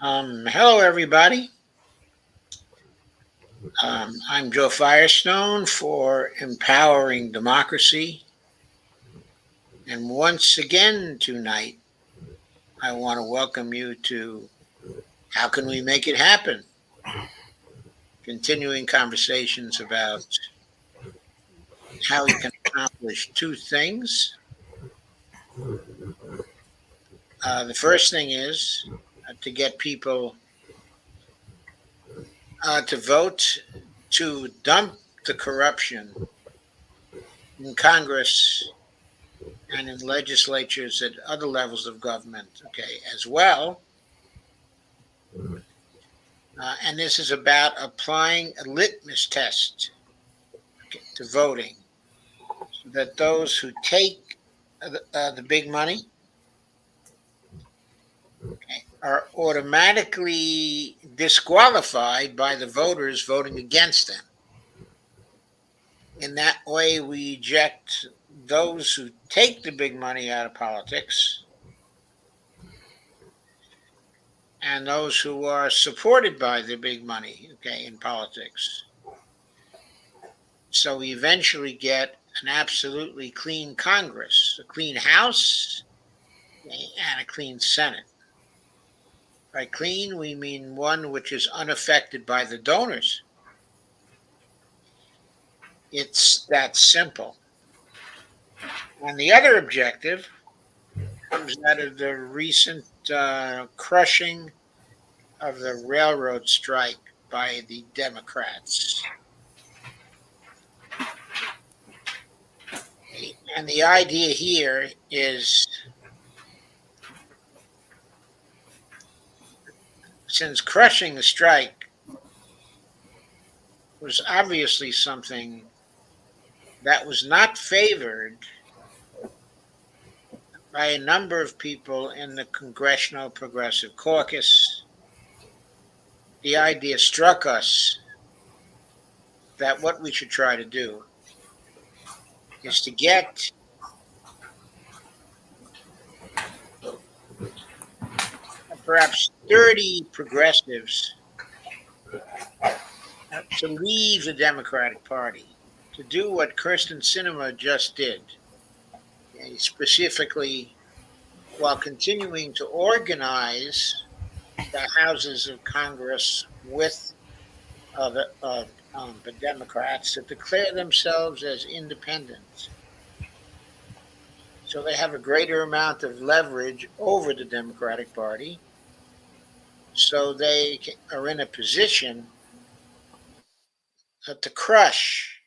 Hello, everybody. I'm Joe Firestone for Empowering Democracy. And once again tonight, I want to welcome you to How Can We Make It Happen? Continuing conversations about how we can accomplish two things. The first thing is to get people to vote to dump the corruption in Congress and in legislatures at other levels of government, okay, as well. And this is about applying a litmus test to voting so that those who take the big money, okay, are automatically disqualified by the voters voting against them. In that way, we eject those who take the big money out of politics and those who are supported by the big money, okay, in politics. So we eventually get an absolutely clean Congress, a clean House, and a clean Senate. By clean, we mean one which is unaffected by the donors. It's that simple. And the other objective comes out of the recent crushing of the railroad strike by the Democrats. And the idea here is, since crushing the strike was obviously something that was not favored by a number of people in the Congressional Progressive Caucus, the idea struck us that what we should try to do is to get perhaps 30 progressives to leave the Democratic Party, to do what Kirsten Sinema just did, specifically while continuing to organize the houses of Congress with the Democrats to declare themselves as independents. So they have a greater amount of leverage over the Democratic Party. So they are in a position to crush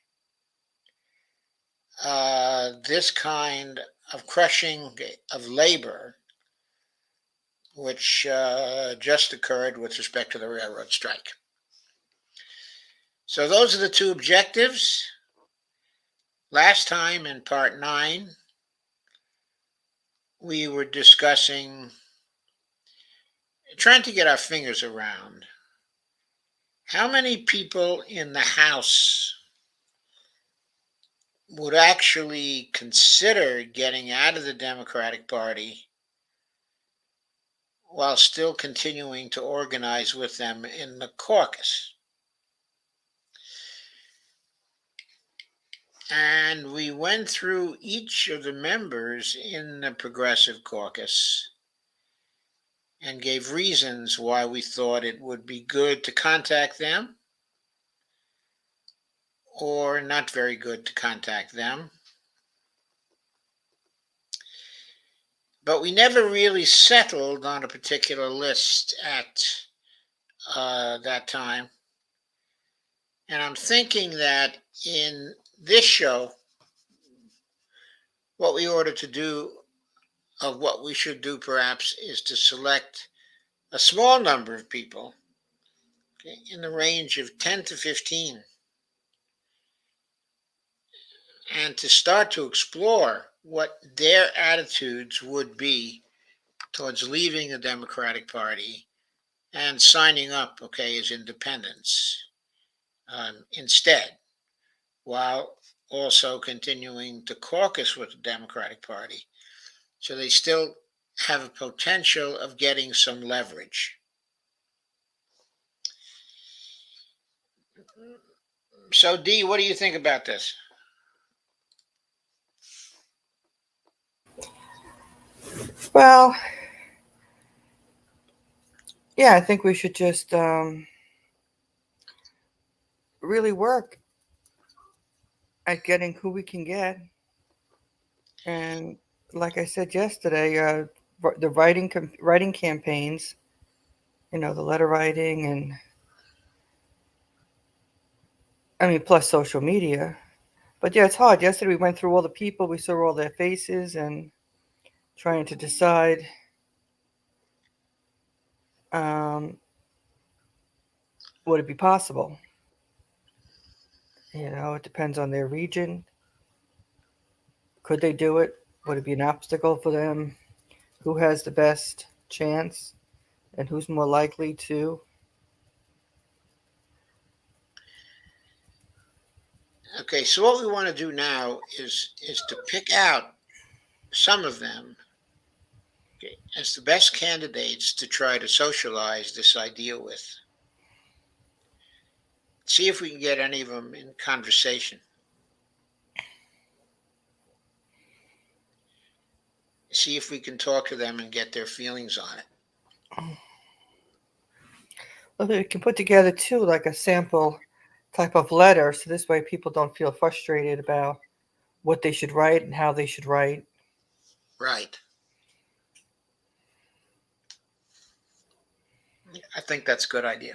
this kind of crushing of labor, which just occurred with respect to the railroad strike. So those are the two objectives. Last time in part 9, we were discussing trying to get our fingers around how many people in the House would actually consider getting out of the Democratic Party while still continuing to organize with them in the caucus. And we went through each of the members in the Progressive Caucus and gave reasons why we thought it would be good to contact them or not very good to contact them. But we never really settled on a particular list at that time. And I'm thinking that in this show, what we ought to do, of what we should do perhaps, is to select a small number of people, okay, in the range of 10 to 15, and to start to explore what their attitudes would be towards leaving the Democratic Party and signing up, okay, as independents instead, while also continuing to caucus with the Democratic Party. So they still have a potential of getting some leverage. So, Dee, what do you think about this? Well, yeah, I think we should just really work at getting who we can get. And like I said yesterday, the writing campaigns, the letter writing, and I mean, plus social media. But yeah, it's hard. Yesterday we went through all the people, we saw all their faces, and trying to decide um, would it be possible. It depends on their region. Could they do it? Would it be an obstacle for them? Who has the best chance? And who's more likely to? Okay, so what we want to do now is to pick out some of them, okay, as the best candidates to try to socialize this idea with. See if we can get any of them in conversation. See if we can talk to them and get their feelings on it. Well, we can put together too, like a sample type of letter, so this way people don't feel frustrated about what they should write and how they should write. Right. I think that's a good idea.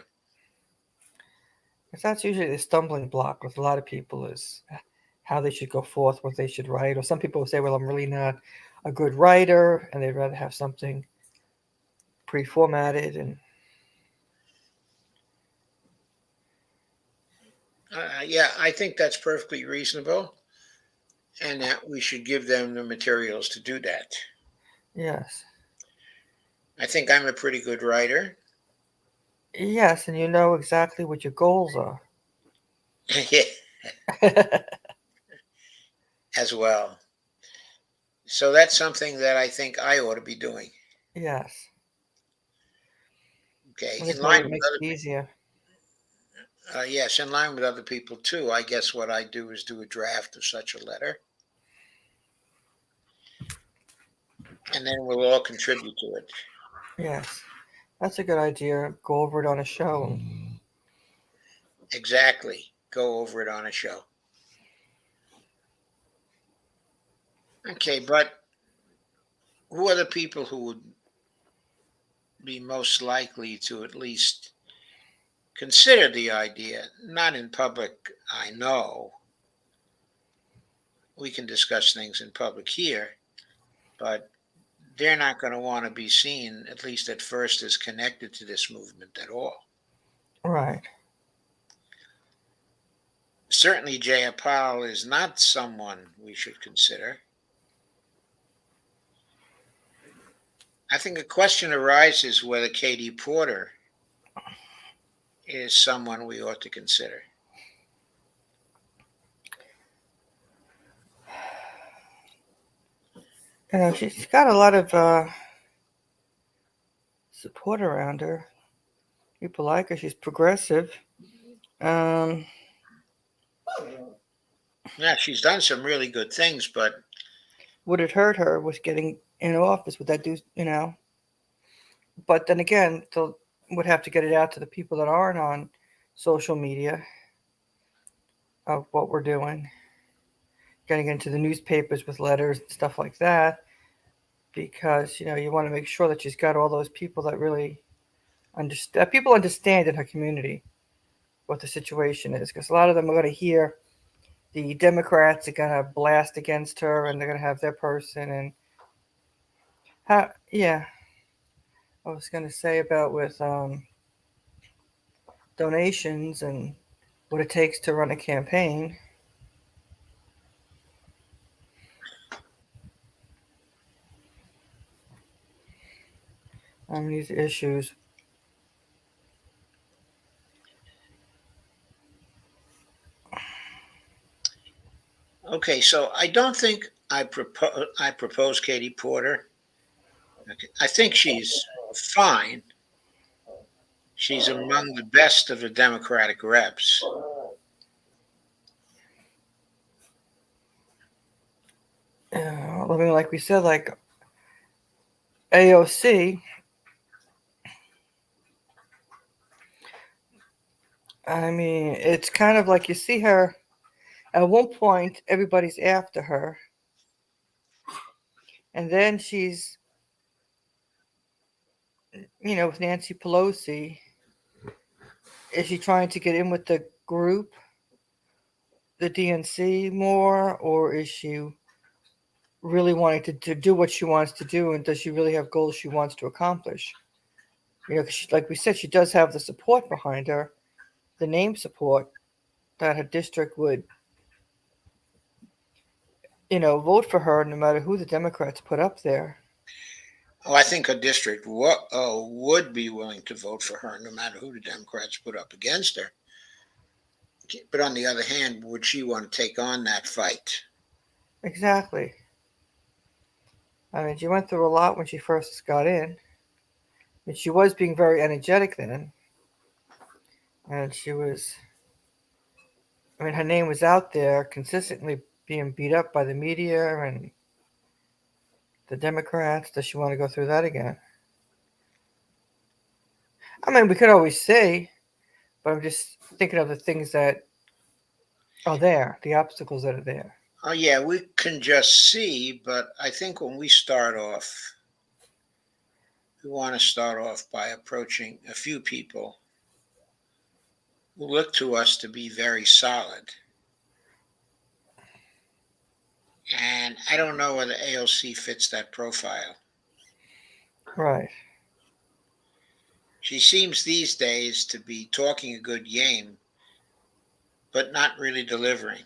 Because that's usually the stumbling block with a lot of people is how they should go forth, what they should write. Or some people will say, well, I'm really not a good writer, and they'd rather have something pre-formatted. And Yeah, I think that's perfectly reasonable, and that we should give them the materials to do that. yes, I think I'm a pretty good writer. yes, and you know exactly what your goals are. Yeah, as well. So that's something that I think I ought to be doing. Yes, Okay, and in this way line it with makes it easier. yes, in line with other people too. I guess what I do is do a draft of such a letter, and then we'll all contribute to it. Yes, that's a good idea. Go over it on a show. Exactly. Go over it on a show. Okay, but who are the people who would be most likely to at least consider the idea? Not in public, I know. We can discuss things in public here, but they're not going to want to be seen, at least at first, as connected to this movement at all. Right. Certainly, Jayapal is not someone we should consider. I think a question arises whether Katie Porter is someone we ought to consider. She's got a lot of support around her. People like her. She's progressive. Um, Yeah, she's done some really good things, but would it hurt her with getting in office? Would that do, But then again, they would have to get it out to the people that aren't on social media of what we're doing, getting into the newspapers with letters and stuff like that, because you want to make sure that she's got all those people that really understand. People understand in her community what the situation is, because a lot of them are going to hear the Democrats are going to blast against her, and they're going to have their person. And how? Yeah, I was going to say about with donations and what it takes to run a campaign. These issues. okay. So I don't think I propose Katie Porter. Okay. I think she's fine. She's among the best of the Democratic reps. I mean, like we said, like AOC. I mean, it's kind of like you see her. At one point, everybody's after her, and then she's, with Nancy Pelosi. Is she trying to get in with the group, the DNC, more, or is she really wanting to do what she wants to do, and does she really have goals she wants to accomplish? 'Cause like we said, she does have the support behind her, the name support that her district would, vote for her no matter who the Democrats put up there. Oh, I think a district would be willing to vote for her no matter who the Democrats put up against her. But on the other hand, would she want to take on that fight? Exactly. I mean, she went through a lot when she first got in. And she was being very energetic then, and she was. I mean, her name was out there consistently being beat up by the media and the Democrats. Does she want to go through that again? I mean, we could always say, but I'm just thinking of the things that are there, the obstacles that are there. Oh, yeah, we can just see, but I think when we start off, we want to start off by approaching a few people who look to us to be very solid. And I don't know whether AOC fits that profile. Right, She seems these days to be talking a good game, but not really delivering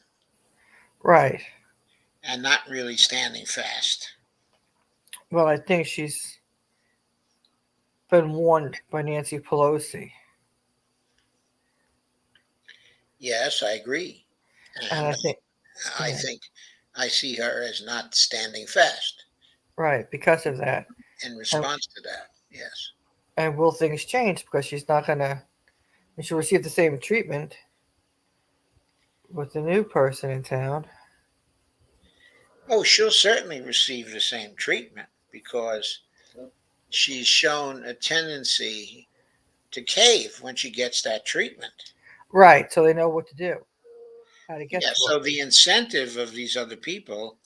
right. and not really standing fast. Well, I think she's been warned by Nancy Pelosi, Yes, I agree. and And I think, I yeah, think I see her as not standing fast right, because of that, in and response to that. Yes. will things change because she's not gonna? She'll receive the same treatment with the new person in town. Oh, she'll certainly receive the same treatment because she's shown a tendency to cave when she gets that treatment. Right, so they know what to do, how to get Yeah, to her. so the incentive of these other people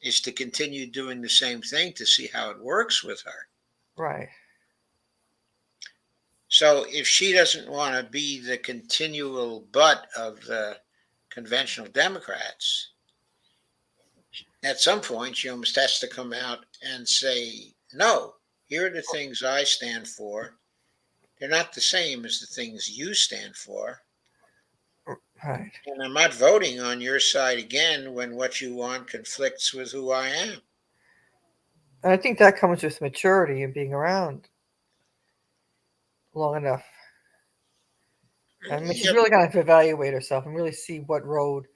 is to continue doing the same thing to see how it works with her. Right, So if she doesn't want to be the continual butt of the conventional Democrats, at some point she almost has to come out and say, no, here are the things I stand for. They're not the same as the things you stand for. right. And I'm not voting on your side again when what you want conflicts with who I am. And I think that comes with maturity and being around long enough. I mean, she's Yeah, really going to have to evaluate herself and really see what road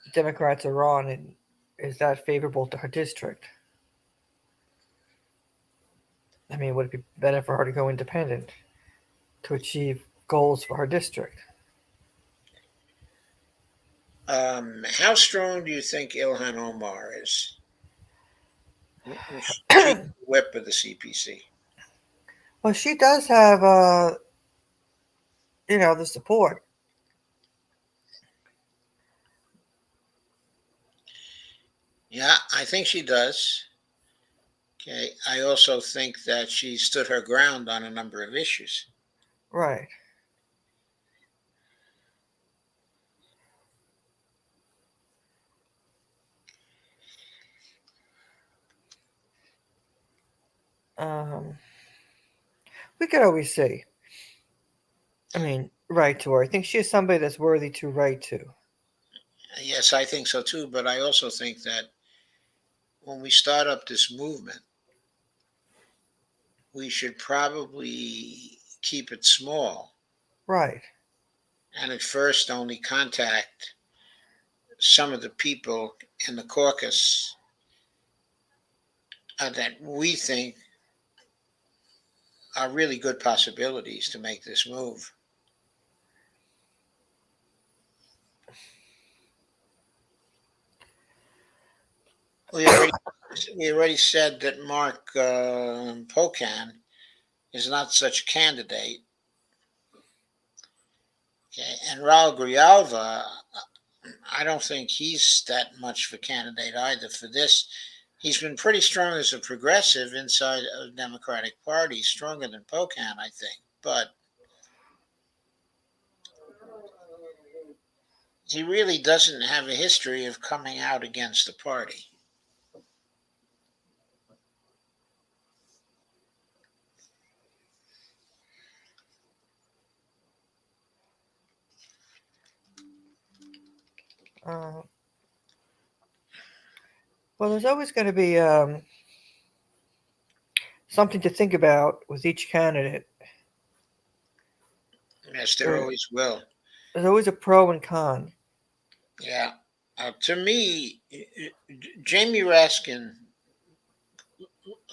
the Democrats are on and is that favorable to her district. I mean, would it be better for her to go independent to achieve goals for her district? how strong do you think Ilhan Omar is? She's the whip of the CPC. Well, she does have, the support. Yeah, I think she does. Okay. I also think that she stood her ground on a number of issues. Right. Um, we could always say, I mean, write to her. I think she is somebody that's worthy to write to. Yes, I think so too. But I also think that when we start up this movement, we should probably keep it small Right. and at first only contact some of the people in the caucus that we think are really good possibilities to make this move. We already we already said that Mark Pocan is not such a candidate. Okay, and Raul Grijalva, I don't think he's that much of a candidate either for this. He's been pretty strong as a progressive inside of the Democratic Party, stronger than Pocan, I think. But he really doesn't have a history of coming out against the party. Uh, well, there's always going to be something to think about with each candidate. Yes, there There, always will. there's always a pro and con. Yeah. To me, Jamie Raskin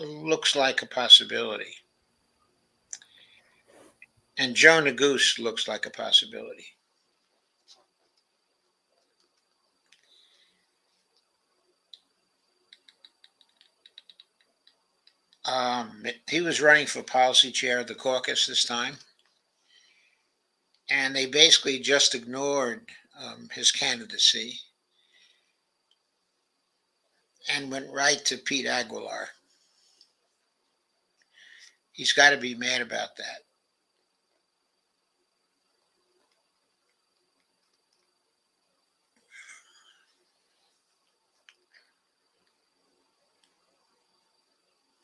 looks like a possibility, and Joe Neguse looks like a possibility. He was running for policy chair of the caucus this time, and they basically just ignored his candidacy and went right to Pete Aguilar. He's got to be mad about that.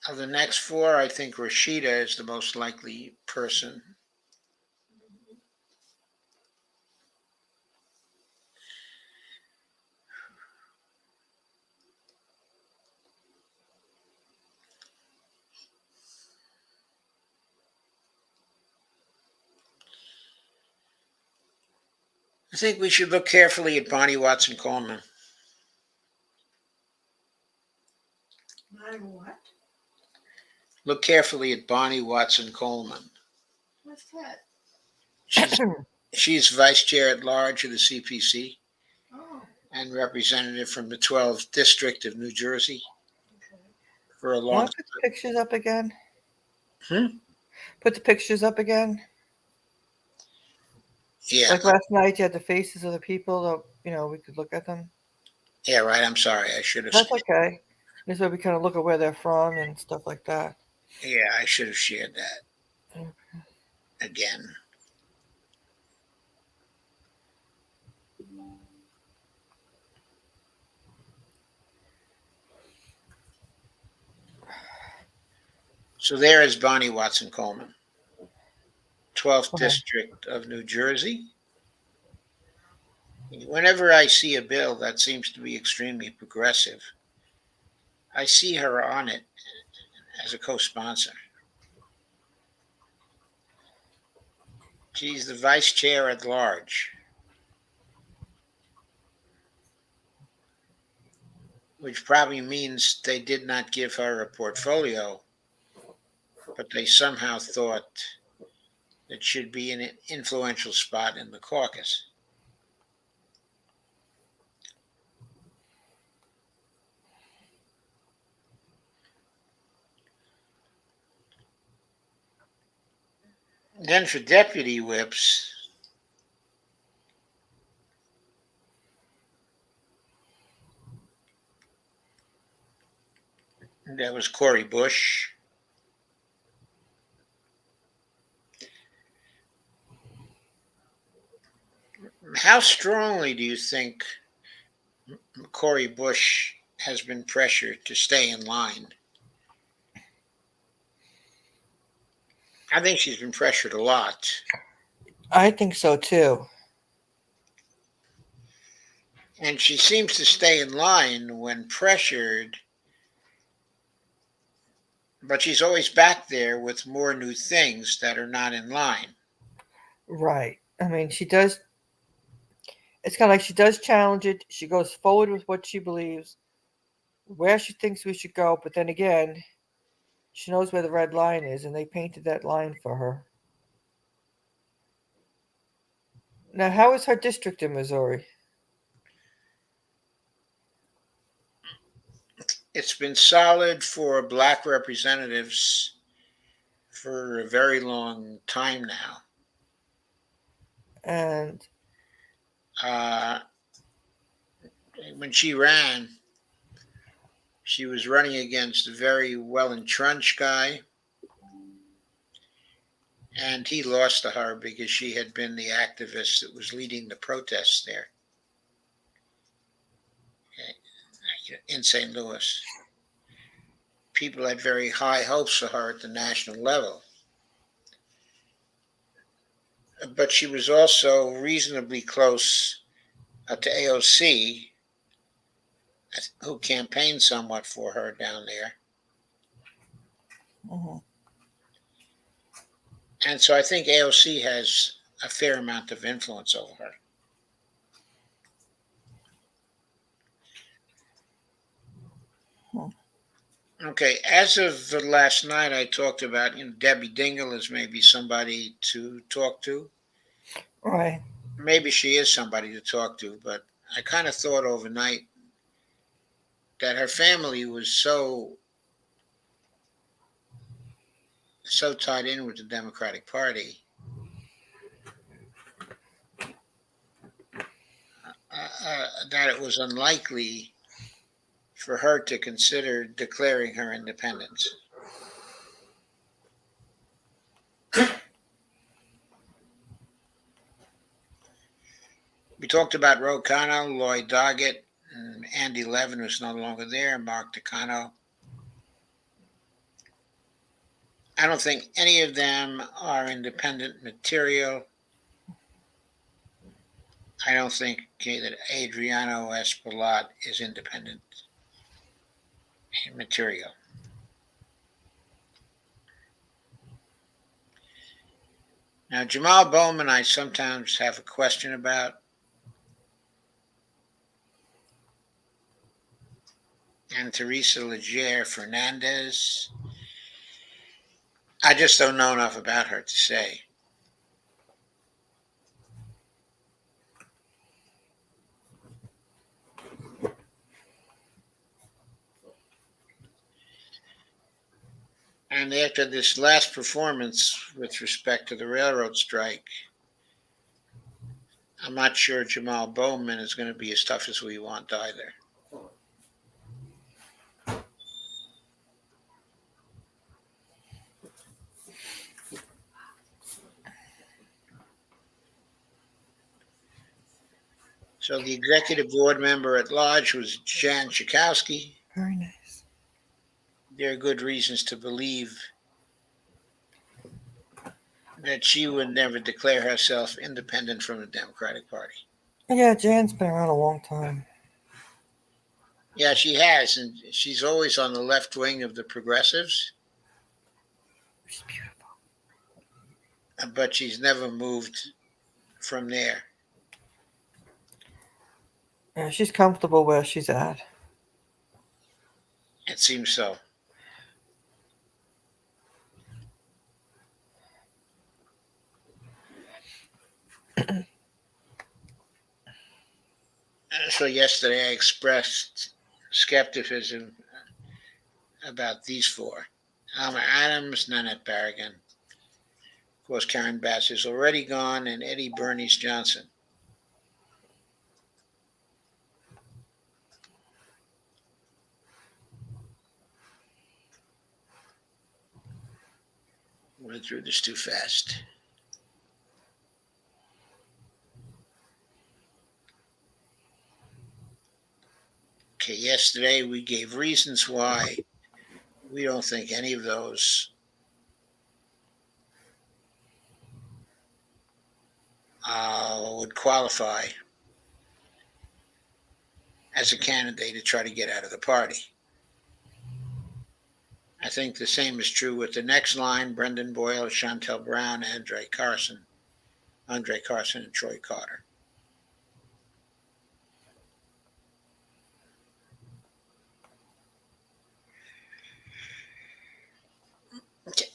Of the next four, I think Rashida is the most likely person. I think we should look carefully at Bonnie Watson Coleman. What? Look carefully at Bonnie Watson Coleman. What's that? She's she's vice chair at large of the CPC Oh, and representative from the 12th district of New Jersey okay. for a You long want to put the pictures up again? time. Put the pictures up again? Yeah, Like last night, you had the faces of the people that, we could look at them. yeah, right. I'm sorry. I should have. That's okay. This way we kind of look at where they're from and stuff like that. Yeah, I should have shared that again. So there is Bonnie Watson Coleman, 12th Uh-huh. district of New Jersey. Whenever I see a bill that seems to be extremely progressive, I see her on it as a co-sponsor. She's the vice chair at large, which probably means they did not give her a portfolio, but they somehow thought it should be an influential spot in the caucus. Then for deputy whips, there was Cori Bush. How strongly do you think Cori Bush has been pressured to stay in line? I think she's been pressured a lot. I think so too. And she seems to stay in line when pressured, but she's always back there with more new things that are not in line. Right. I mean, she does. It's kind of like she does challenge it. She goes forward with what she believes, where she thinks we should go. But then again, she knows where the red line is, and they painted that line for her. Now, how is her district in Missouri? it's been solid for black representatives for a very long time now. And Uh, when she ran, she was running against a very well entrenched guy, and he lost to her because she had been the activist that was leading the protests there in St. Louis. People had very high hopes for her at the national level. But she was also reasonably close to AOC, who campaigned somewhat for her down there. mhm. And so I think AOC has a fair amount of influence over her. Okay, as of the last night, I talked about Debbie Dingell as maybe somebody to talk to. Right. Maybe she is somebody to talk to, but I kind of thought overnight that her family was so tied in with the Democratic Party that it was unlikely for her to consider declaring her independence. We talked about Ro Khanna, Lloyd Doggett, and Andy Levin, who's no longer there, Mark Takano. I don't think any of them are independent material. I don't think that Adriano Espaillat is independent material. Now, Jamal Bowman, I sometimes have a question about. And Teresa Leger Fernandez. I just don't know enough about her to say. And after this last performance with respect to the railroad strike, I'm not sure Jamal Bowman is going to be as tough as we want either. So the executive board member at large was Jan Schakowsky. Very nice. There are good reasons to believe that she would never declare herself independent from the Democratic Party. Yeah, Jan's been around a long time. Yeah, she has, and she's always on the left wing of the progressives. She's beautiful. But she's never moved from there. Yeah, she's comfortable where she's at. It seems so. So yesterday I expressed skepticism about these four. Alma Adams, Nanette Barragan. Of course, Karen Bass is already gone, and Eddie Bernice Johnson. Went through this too fast. Okay, yesterday we gave reasons why we don't think any of those would qualify as a candidate to try to get out of the party. I think the same is true with the next line: Brendan Boyle, Chantel Brown, Andre Carson, and Troy Carter.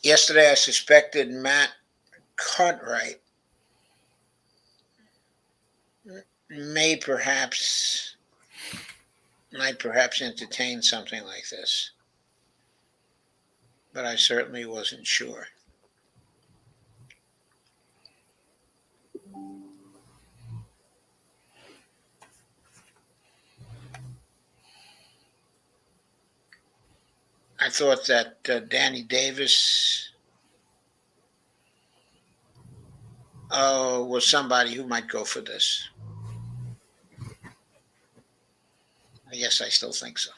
Yesterday, I suspected Matt Cartwright may perhaps might perhaps entertain something like this, but I certainly wasn't sure. I thought that Danny Davis was somebody who might go for this. I guess I still think so.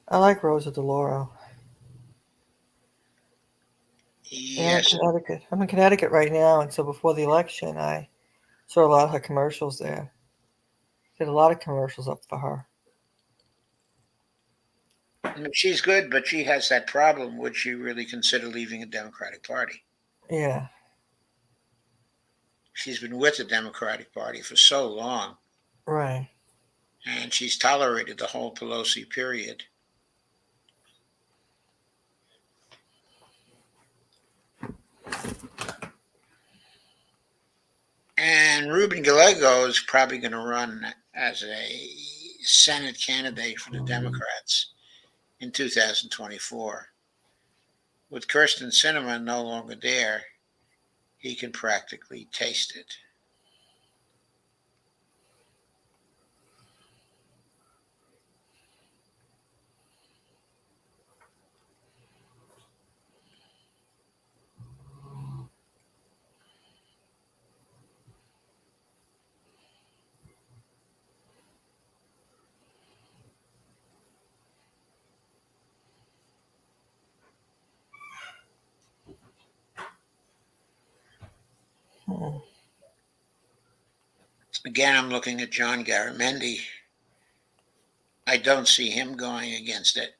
I like Rosa DeLauro. And I'm in Yes, Connecticut. I'm in Connecticut right now, and so before the election, I saw a lot of her commercials there. Did a lot of commercials up for her. I mean, she's good, but she has that problem. Would she really consider leaving the Democratic Party? Yeah, She's been with the Democratic Party for so long, right. and she's tolerated the whole Pelosi period. And Ruben Gallego is probably going to run as a Senate candidate for the Democrats in 2024. With Kirsten Sinema no longer there, he can practically taste it. Hmm. Again, I'm looking at John Garamendi. I don't see him going against it.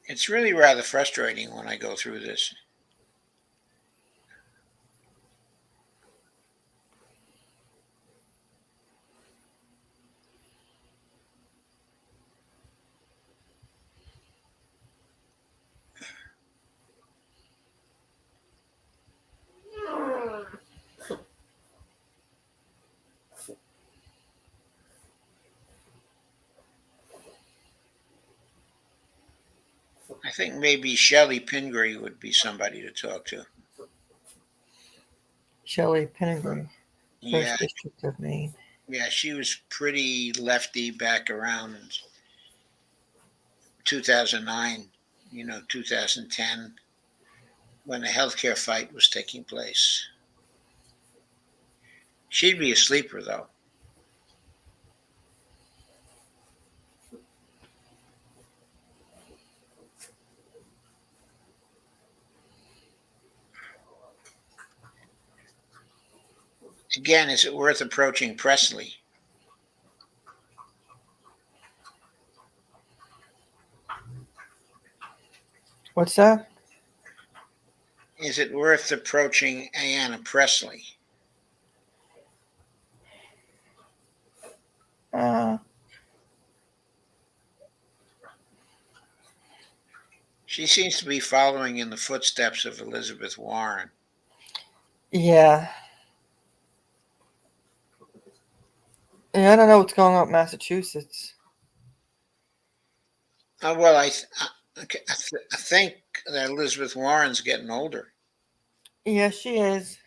It's really rather frustrating when I go through this. I think maybe Shelley Pingree would be somebody to talk to. Shelley Pingree, Yeah, First District of Maine. yeah, she was pretty lefty back around 2009, 2010, when the healthcare fight was taking place. She'd be a sleeper, though. Again, is it worth approaching Presley? What's that? Is it worth approaching Ayanna Presley? Uh, She seems to be following in the footsteps of Elizabeth Warren. yeah. Yeah, I don't know what's going on in Massachusetts. Well, I think that Elizabeth Warren's getting older, Yeah, she is.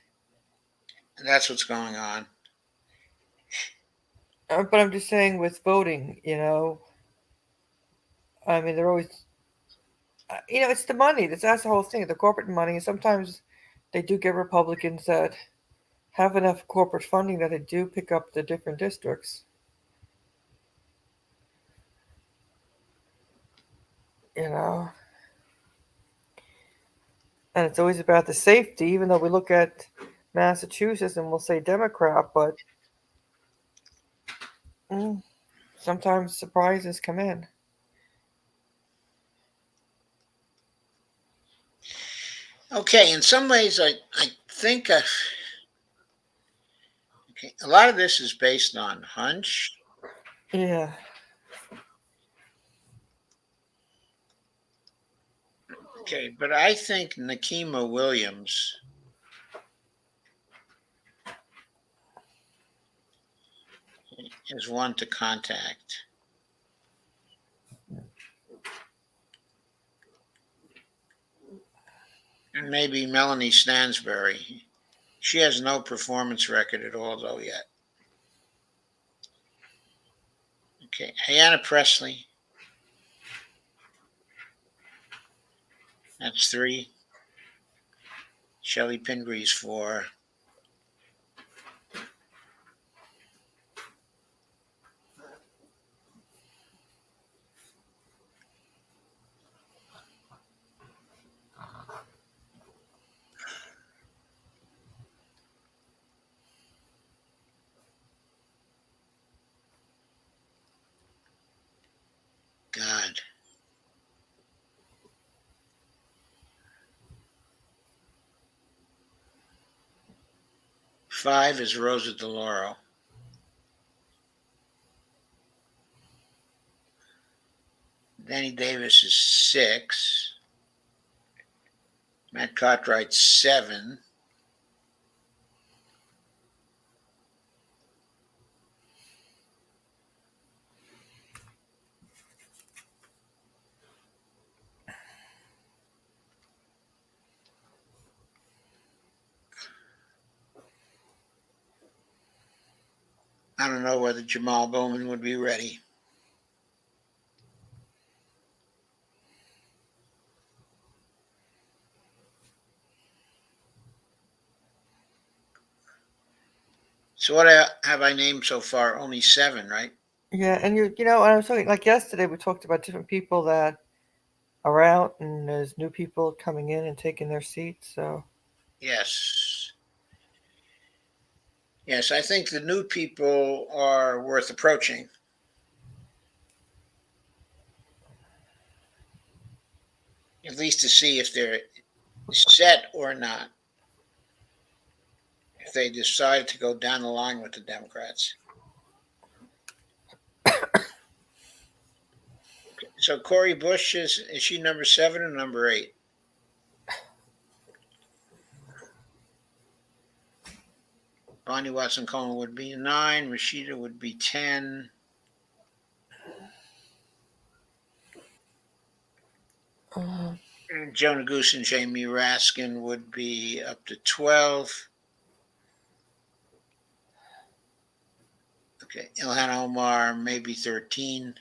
and that's what's going on. But I'm just saying with voting, I mean, they're always, it's the money. That's the whole thing, the corporate money. And sometimes they do get Republicans that have enough corporate funding that they do pick up the different districts. You know, and it's always about the safety, even though we look at Massachusetts and we'll say Democrat, but mm, sometimes surprises come in. Okay, in some ways, I think okay, a lot of this is based on hunch. Yeah. Okay, but I think Nakima Williams is one to contact. And maybe Melanie Stansbury. She has no performance record at all, though, yet. Okay, Ayanna Presley. That's 3. Shelley Pingree's 4. God. 5 is Rosa DeLauro. Danny Davis is 6. Matt Cartwright's 7. I don't know whether Jamal Bowman would be ready. So what have I named so far? Only 7, right? Yeah, and and I was talking like yesterday. We talked about different people that are out, and there's new people coming in and taking their seats. So Yes. Yes, I think the new people are worth approaching. At least to see if they're set or not. If they decide to go down the line with the Democrats. So Cori Bush is she number 7 or number 8? Bonnie Watson Coleman would be 9. Rashida would be 10. uh, And Jonah Goose and Jamie Raskin would be up to 12. Okay, Ilhan Omar maybe 13.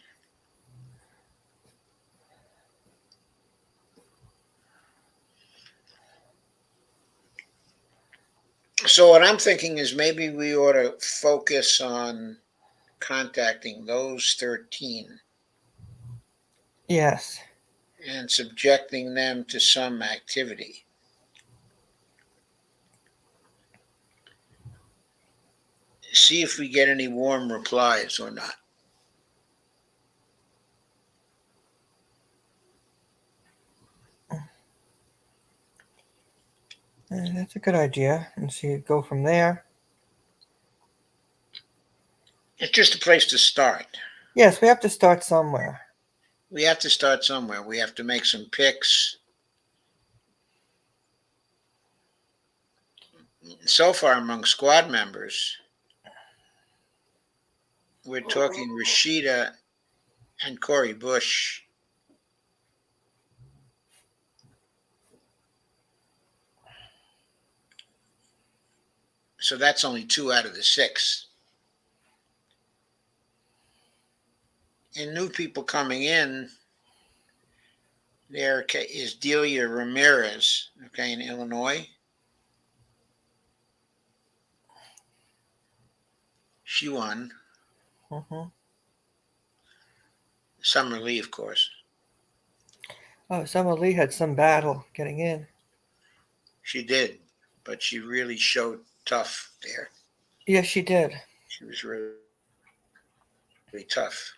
So what I'm thinking is maybe we ought to focus on contacting those 13 yes, and subjecting them to some activity. See if we get any warm replies or not. that's a good idea, and see go from there. It's just a place to start. Yes, we have to start somewhere. We have to start somewhere. We have to make some picks. So far, among squad members, we're talking Rashida and Cori Bush. So that's only 2 out of the 6. And new people coming in, there is Delia Ramirez, okay, in Illinois. She won. Hmm. Summer Lee, of course. Oh, Summer Lee had some battle getting in. She did, but she really showed tough there. Yes, she did. She was really, really tough.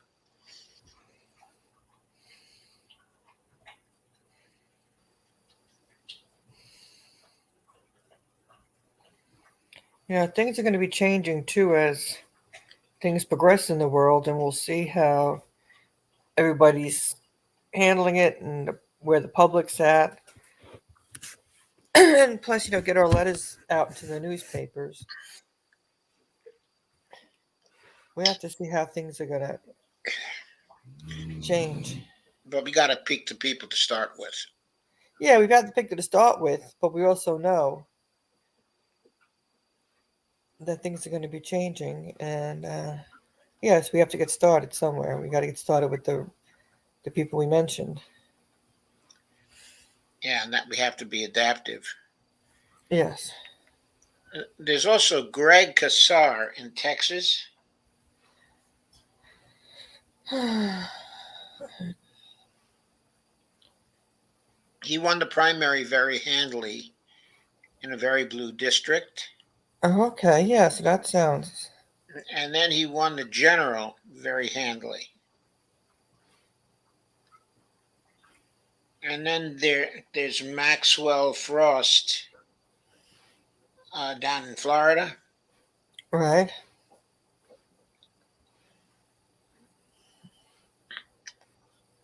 Things are going to be changing too as things progress in the world, and we'll see how everybody's handling it and where the public's at. And plus, get our letters out to the newspapers. We have to see how things are going to change. But we got to pick the people to start with. Yeah, we've got the picture to start with, but we also know that things are going to be changing, and yes, we have to get started somewhere. We got to get started with the people we mentioned. Yeah, and that we have to be adaptive. Yes. There's also Greg Kassar in Texas. He won the primary very handily in a very blue district. Okay, yeah, so that sounds. And then he won the general very handily. And then there's Maxwell Frost down in Florida. Right.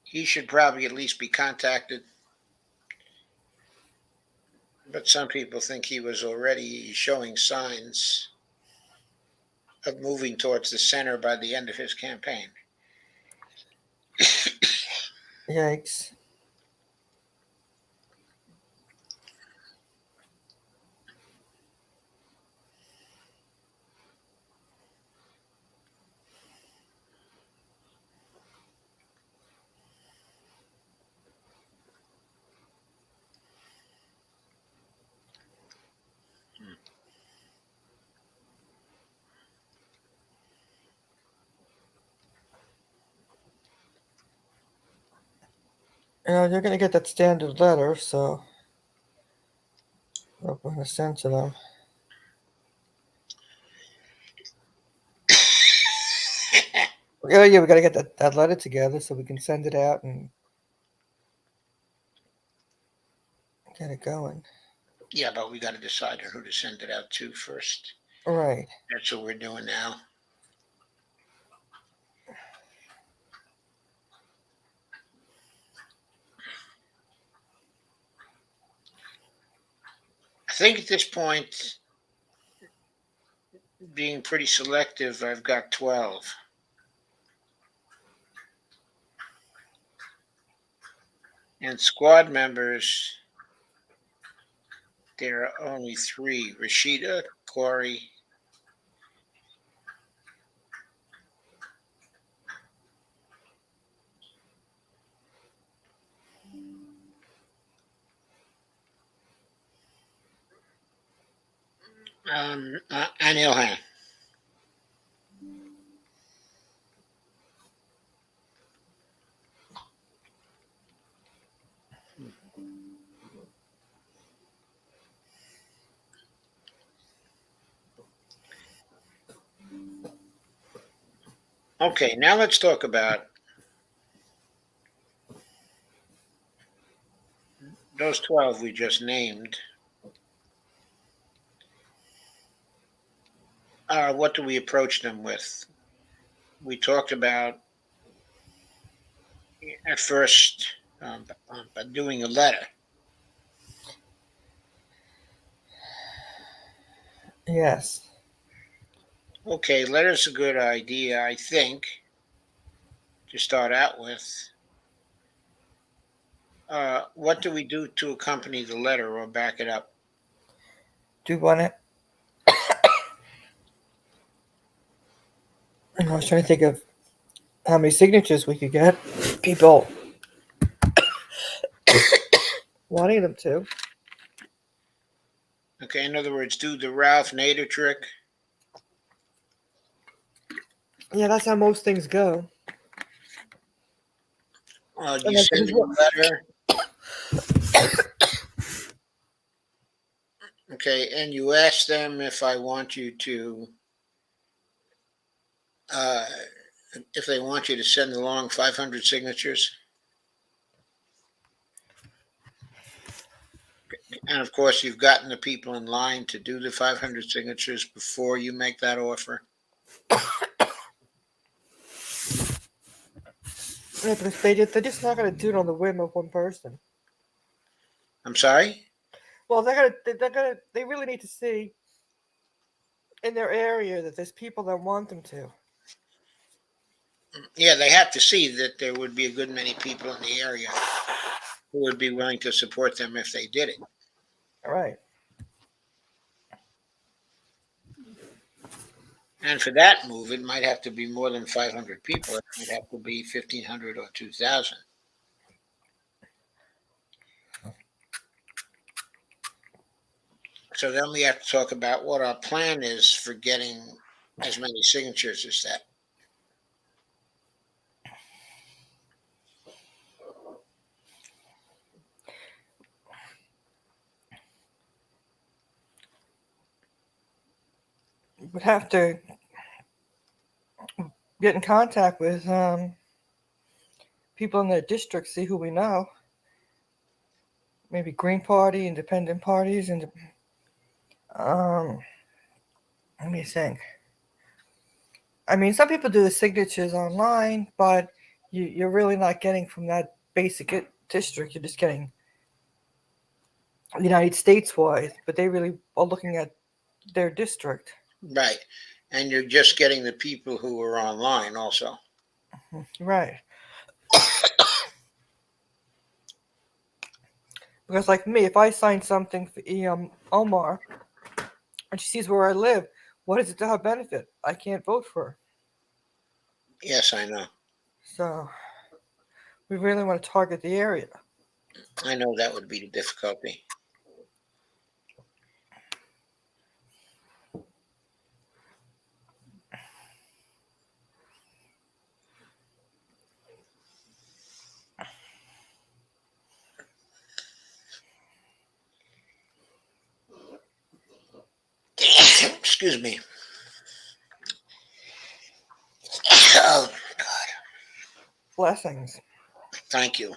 He should probably at least be contacted. But some people think he was already showing signs of moving towards the center by the end of his campaign. Yikes. You're going to get that standard letter, so we're going to send to them. Yeah, we got to get that letter together so we can send it out and get it going. Yeah, but we got to decide on who to send it out to first. Right. That's what we're doing now. I think at this point, being pretty selective, I've got 12. And squad members, there are only 3: Rashida, Corey, and Ilhan. Okay, now let's talk about those 12 we just named. What do we approach them with? We talked about at first doing a letter. Yes. Okay, letter's a good idea, I think, to start out with. What do we do to accompany the letter or back it up? Do you want it? I was trying to think of how many signatures we could get. People wanting them to. Okay, in other words, do the Ralph Nader trick. Yeah, that's how most things go. You send them a letter. Okay, and you ask them if I want you to, if they want you to send along 500 signatures. And of course, you've gotten the people in line to do the 500 signatures before you make that offer. Yeah, because they're just not going to do it on the whim of one person. I'm sorry? Well, they really need to see in their area that there's people that want them to. Yeah, they have to see that there would be a good many people in the area who would be willing to support them if they did it. All right. And for that move, it might have to be more than 500 people. It might have to be 1,500 or 2,000. So then we have to talk about what our plan is for getting as many signatures as that. Would have to get in contact with people in their district, see who we know. Maybe Green Party, independent parties, and let me think. I mean, some people do the signatures online, but you're really not getting from that basic district. You're just getting United States wide, but they really are looking at their district. Right. And you're just getting the people who are online also. Right. Because, like me, if I sign something for Omar and she sees where I live, what is it to her benefit? I can't vote for her. Yes, I know. So, we really want to target the area. I know that would be the difficulty. Excuse me. Oh, Blessings. thank you.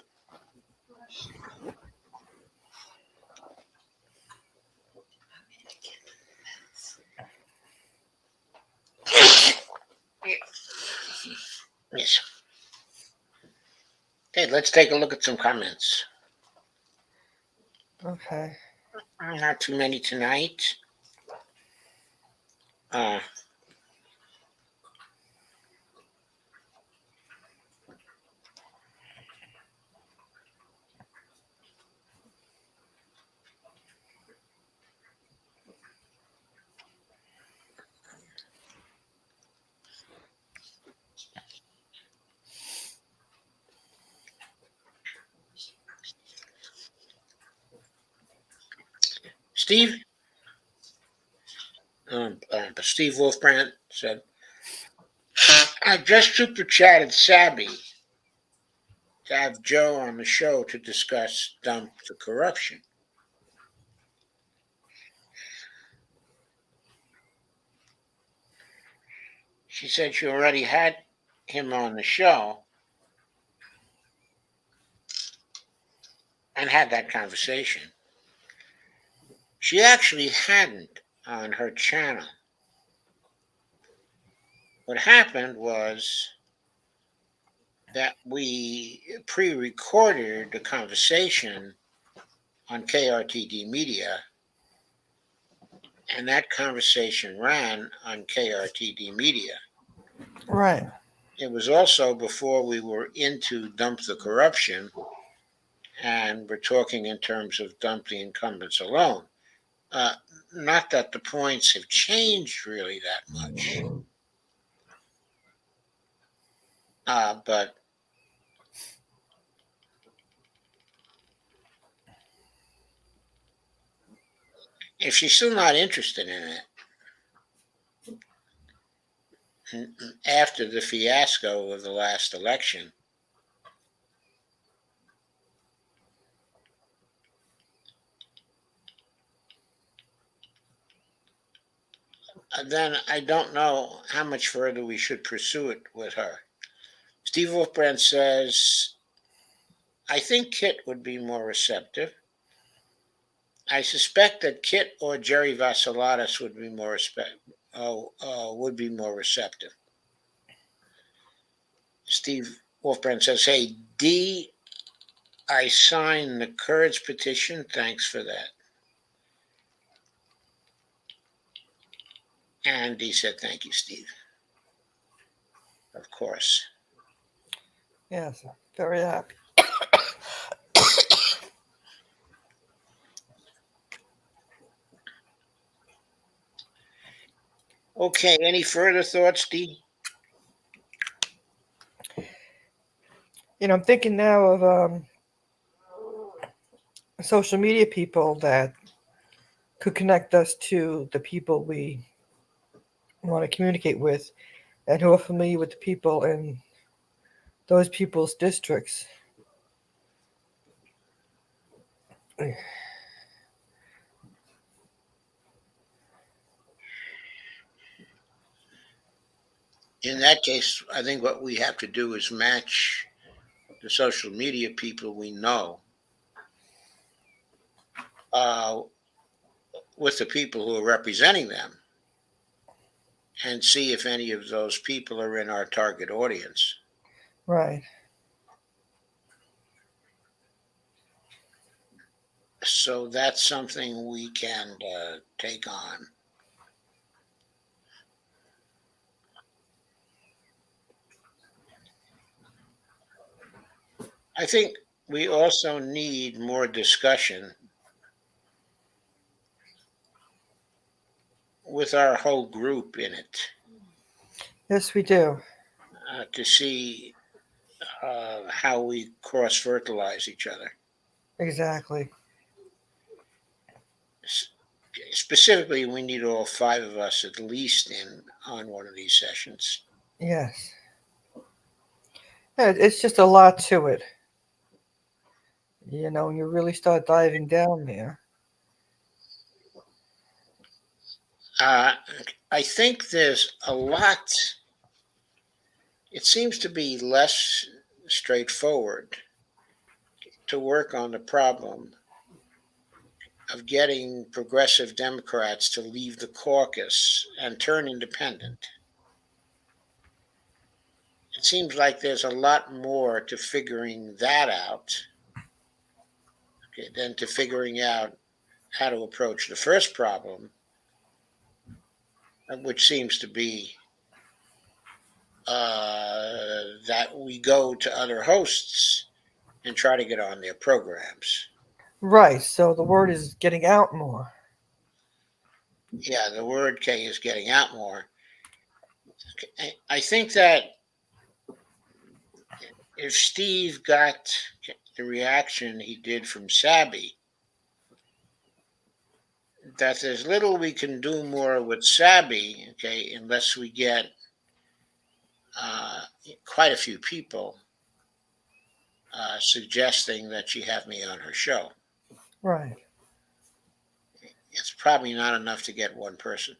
Yes. Okay, let's take a look at some comments. Okay. Not too many tonight. Uh, Steve, Steve Wolfbrand said, I just super chatted Sabby to have Joe on the show to discuss dump the corruption. She said she already had him on the show and had that conversation. She actually hadn't on her channel. What happened was that we pre recorded the conversation on KRTD Media, and that conversation ran on KRTD Media. Right. It was also before we were into dump the corruption, and we're talking in terms of dump the incumbents alone. Uh, Not that the points have changed really that much, but if she's still not interested in it, after the fiasco of the last election, then I don't know how much further we should pursue it with her. Steve Wolfbrand says, I think Kit would be more receptive. I suspect that Kit or Jerry Vassalatos would be more receptive. Steve Wolfbrand says, "Hey, D, I signed the Kurds petition. Thanks for that." And D said, "Thank you, Steve." Of course. Yes, very happy. Okay, any further thoughts, D? I'm thinking now of social media people that could connect us to the people we want to communicate with and who are familiar with the people in those people's districts. In that case, I think what we have to do is match the social media people we know uh, with the people who are representing them and see if any of those people are in our target audience. Right. So that's something we can take on. I think we also need more discussion with our whole group in it Yes, we do. to see how we cross fertilize each other. Exactly. Specifically, we need all five of us at least in on one of these sessions. Yes. Yeah, it's just a lot to it. When you really start diving down there. Uh, I think there's a lot. It seems to be less straightforward to work on the problem of getting progressive Democrats to leave the caucus and turn independent. It seems like there's a lot more to figuring that out, okay, than to figuring out how to approach the first problem, which seems to be that we go to other hosts and try to get on their programs. Right. So the word is getting out more. Yeah, the word K is getting out more. I think that if Steve got the reaction he did from Sabby, that there's little we can do more with Sabby, okay, unless we get uh, quite a few people suggesting that she have me on her show. Right. It's probably not enough to get one person.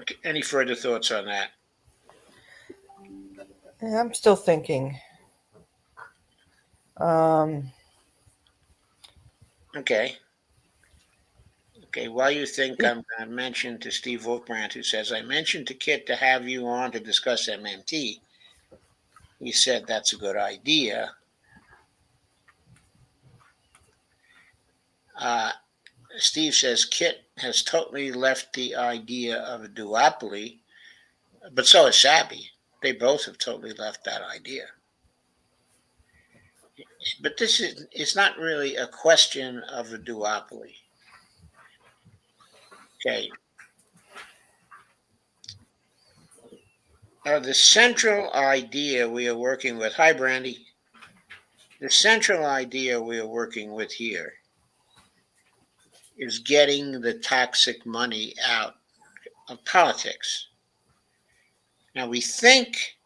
Okay, any further thoughts on that? Yeah, I'm still thinking. Um, Okay. Okay, while you think, I'm going to mention to Steve Wolfbrand, who says, "I mentioned to Kit to have you on to discuss MMT. He said that's a good idea." Uh, Steve says, "Kit has totally left the idea of a duopoly, but so has Sabby. They both have totally left that idea." But this is it's not really a question of a duopoly. Okay. The central idea we are working with, hi Brandy, the central idea we are working with here is getting the toxic money out of politics. Now we think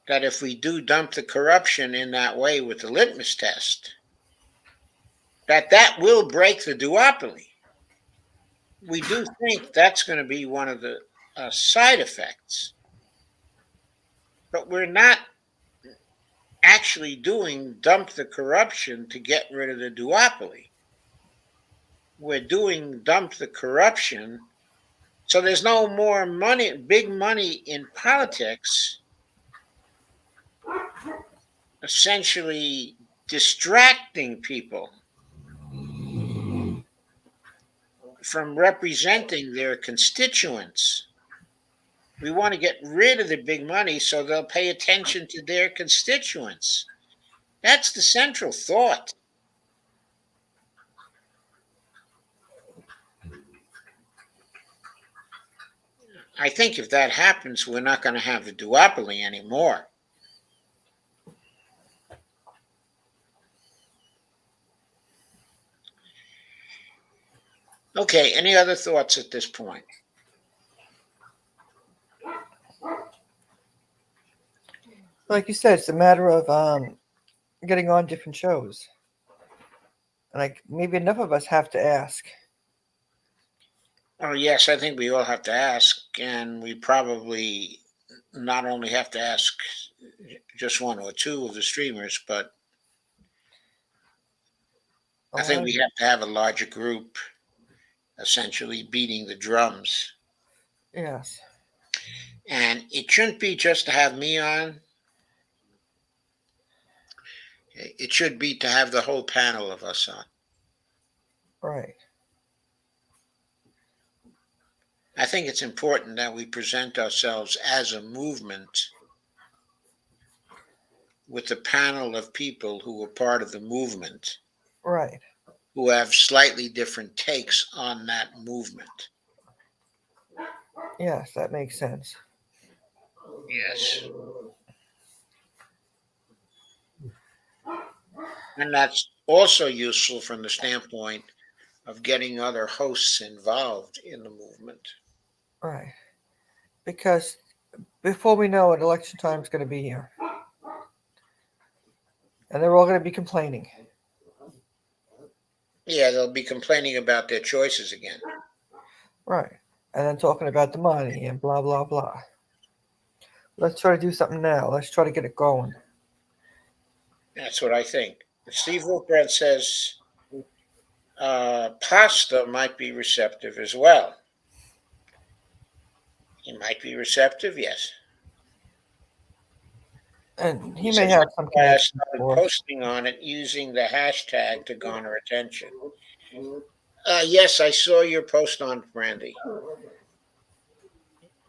that if we do dump the corruption in that way with the litmus test, that will break the duopoly. We do think that's going to be one of the side effects, but we're not actually doing dump the corruption to get rid of the duopoly. We're doing dump the corruption so there's no more money, big money in politics, essentially distracting people from representing their constituents. We want to get rid of the big money so they'll pay attention to their constituents. That's the central thought. I think if that happens, we're not going to have the duopoly anymore. Okay, any other thoughts at this point? Like you said, it's a matter of getting on different shows. And like maybe enough of us have to ask. Oh, yes, I think we all have to ask, and we probably not only have to ask just one or two of the streamers, but I think we have to have a larger group essentially beating the drums. Yes. And it shouldn't be just to have me on. It should be to have the whole panel of us on. Right. I think it's important that we present ourselves as a movement with a panel of people who are part of the movement, Right. who have slightly different takes on that movement. Yes, that makes sense. Yes. And that's also useful from the standpoint of getting other hosts involved in the movement. Right. Because before we know it, election time is going to be here. And they're all going to be complaining. Yeah, they'll be complaining about their choices again. Right. And then talking about the money and blah, blah, blah. Let's try to do something now. Let's try to get it going. That's what I think. Steve Wilbrand says Pasta might be receptive as well. He might be receptive, yes. And he He may says, have some I connection. started posting on it using the hashtag to garner attention. Yes, I saw your post on Brandy.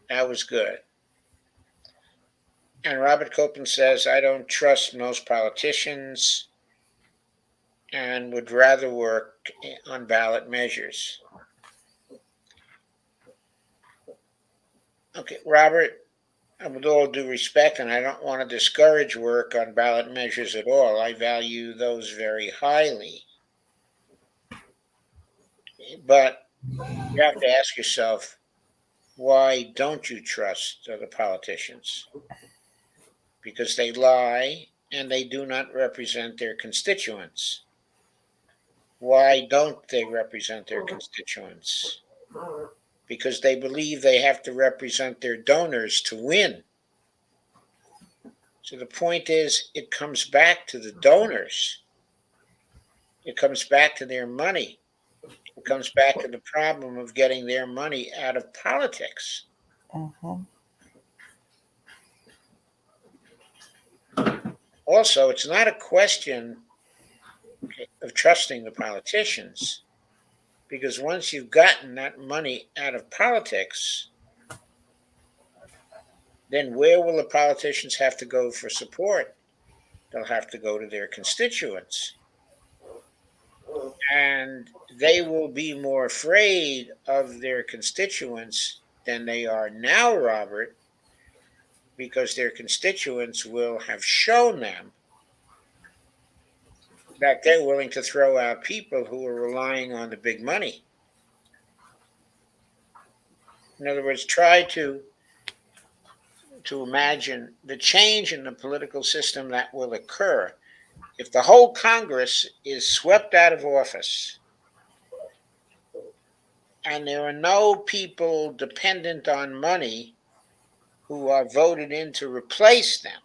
That was good. And Robert Copeland says, I don't trust most politicians and would rather work on ballot measures. Okay, Robert, with all due respect, and I don't want to discourage work on ballot measures at all. I value those very highly. But you have to ask yourself, why don't you trust the politicians? Because they lie and they do not represent their constituents. Why don't they represent their constituents? Because they believe they have to represent their donors to win. So the point is, it comes back to the donors. It comes back to their money. It comes back to the problem of getting their money out of politics. Mm-hmm. Also, it's not a question of trusting the politicians, because once you've gotten that money out of politics, then where will the politicians have to go for support? They'll have to go to their constituents. And they will be more afraid of their constituents than they are now, Robert, because their constituents will have shown them that they're willing to throw out people who are relying on the big money. In other words, try to to imagine the change in the political system that will occur if the whole Congress is swept out of office and there are no people dependent on money who are voted in to replace them,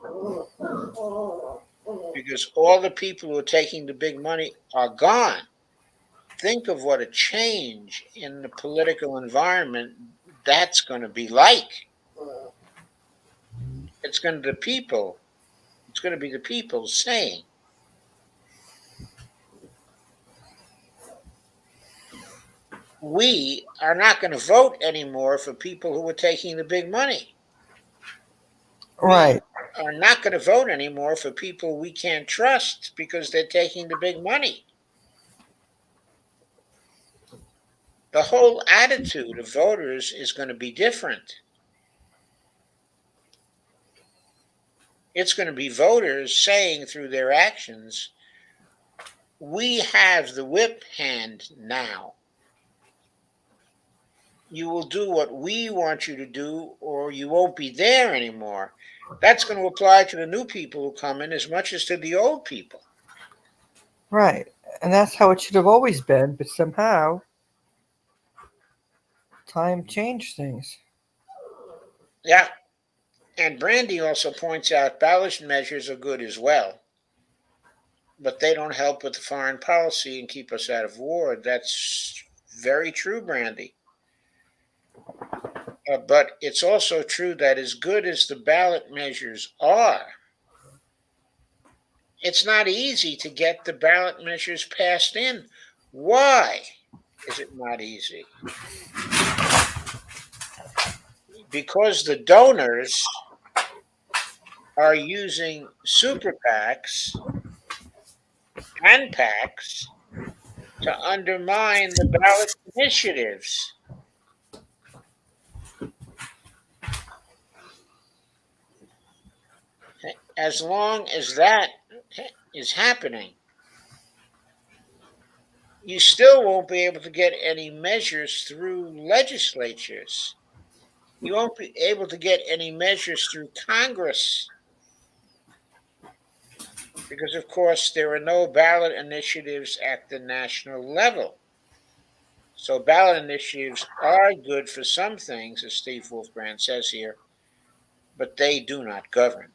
because all the people who are taking the big money are gone. Think of what a change in the political environment that's going to be like. It's going to the people. It's going to be the people saying, we are not going to vote anymore for people who are taking the big money. We Right. are not going to vote anymore for people we can't trust because they're taking the big money. The whole attitude of voters is going to be different. It's going to be voters saying through their actions, we have the whip hand now. You will do what we want you to do, or you won't be there anymore. That's going to apply to the new people who come in as much as to the old people. Right. And that's how it should have always been, but somehow time changed things. Yeah. And Brandy also points out ballot measures are good as well, but they don't help with the foreign policy and keep us out of war. That's very true, Brandy. But it's also true that as good as the ballot measures are, it's not easy to get the ballot measures passed in. Why is it not easy? Because the donors are using super PACs and PACs to undermine the ballot initiatives. As long as that is happening, you still won't be able to get any measures through legislatures. You won't be able to get any measures through Congress because, of course, there are no ballot initiatives at the national level. So, ballot initiatives are good for some things, as Steve Wolfbrand says here, but they do not govern.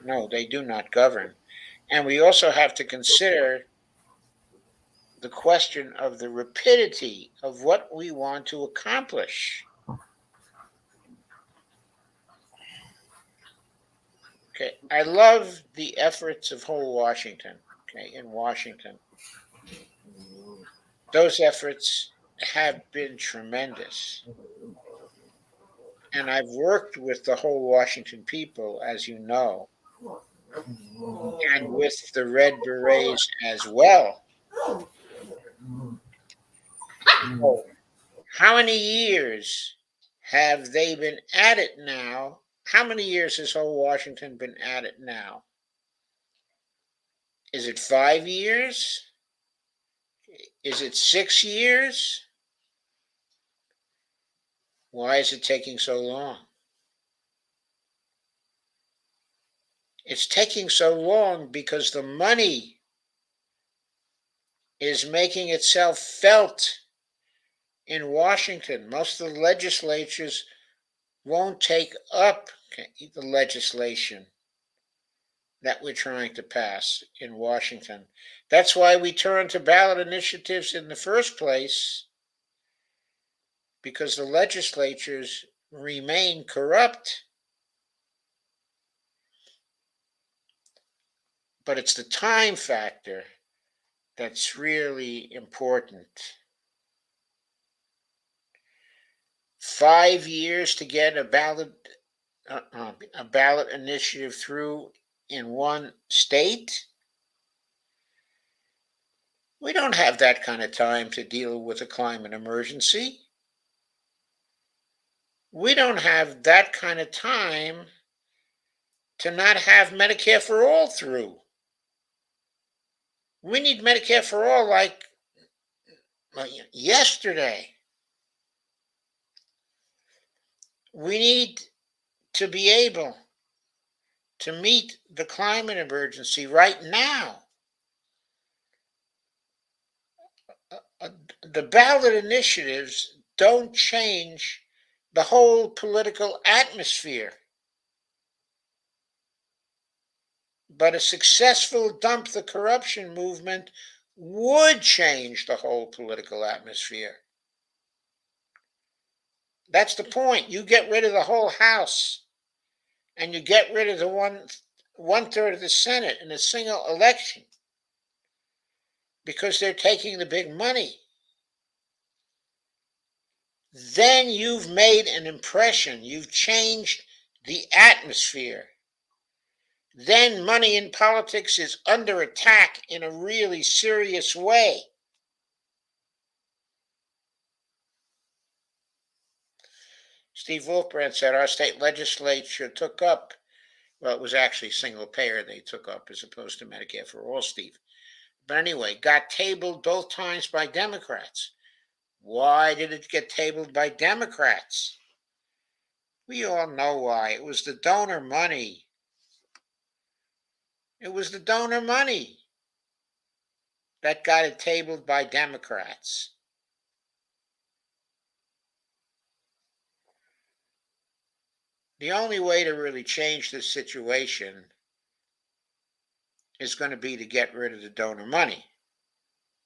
No, they do not govern. And we also have to consider the question of the rapidity of what we want to accomplish. Okay, I love the efforts of whole Washington. Okay, in Washington, those efforts have been tremendous. And I've worked with the whole Washington people, as you know, and with the Red Berets as well. So, how many years have they been at it now? How many years has whole Washington been at it now? Is it 5 years? Is it 6 years? Why is it taking so long? It's taking so long because the money is making itself felt in Washington. Most of the legislatures won't take up the legislation that we're trying to pass in Washington. That's why we turn to ballot initiatives in the first place, because the legislatures remain corrupt. But it's the time factor that's really important. 5 years to get a ballot initiative through in one state. We don't have that kind of time to deal with a climate emergency. We don't have that kind of time to not have Medicare for all through. We need Medicare for all like yesterday. We need to be able to meet the climate emergency right now. Uh, the ballot initiatives don't change the whole political atmosphere, but a successful dump the corruption movement would change the whole political atmosphere. That's the point. You get rid of the whole House and you get rid of the one third of the Senate in a single election because they're taking the big money. Then you've made an impression. You've changed the atmosphere. Then money in politics is under attack in a really serious way. Steve Wolfbrand said our state legislature took up, well, it was actually single payer they took up as opposed to Medicare for all, Steve. But anyway, got tabled both times by Democrats. Why did it get tabled by Democrats? We all know why. It was the donor money. It was the donor money that got it tabled by Democrats. The only way to really change this situation is going to be to get rid of the donor money.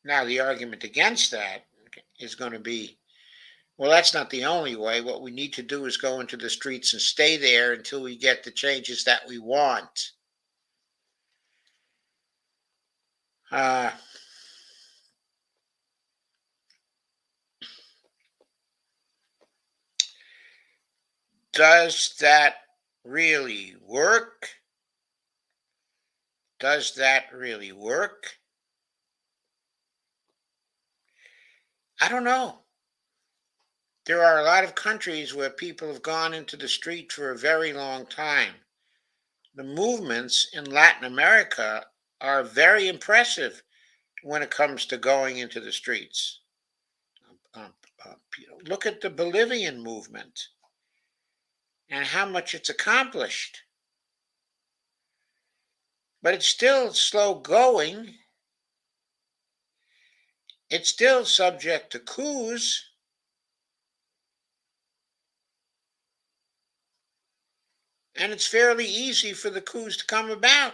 Now, the argument against that is going to be, well, that's not the only way. What we need to do is go into the streets and stay there until we get the changes that we want. Does that really work? Does that really work? I don't know. There are a lot of countries where people have gone into the street for a very long time. The movements in Latin America are very impressive when it comes to going into the streets. Um, Look at the Bolivian movement and how much it's accomplished. But it's still slow going. It's still subject to coups. And it's fairly easy for the coups to come about.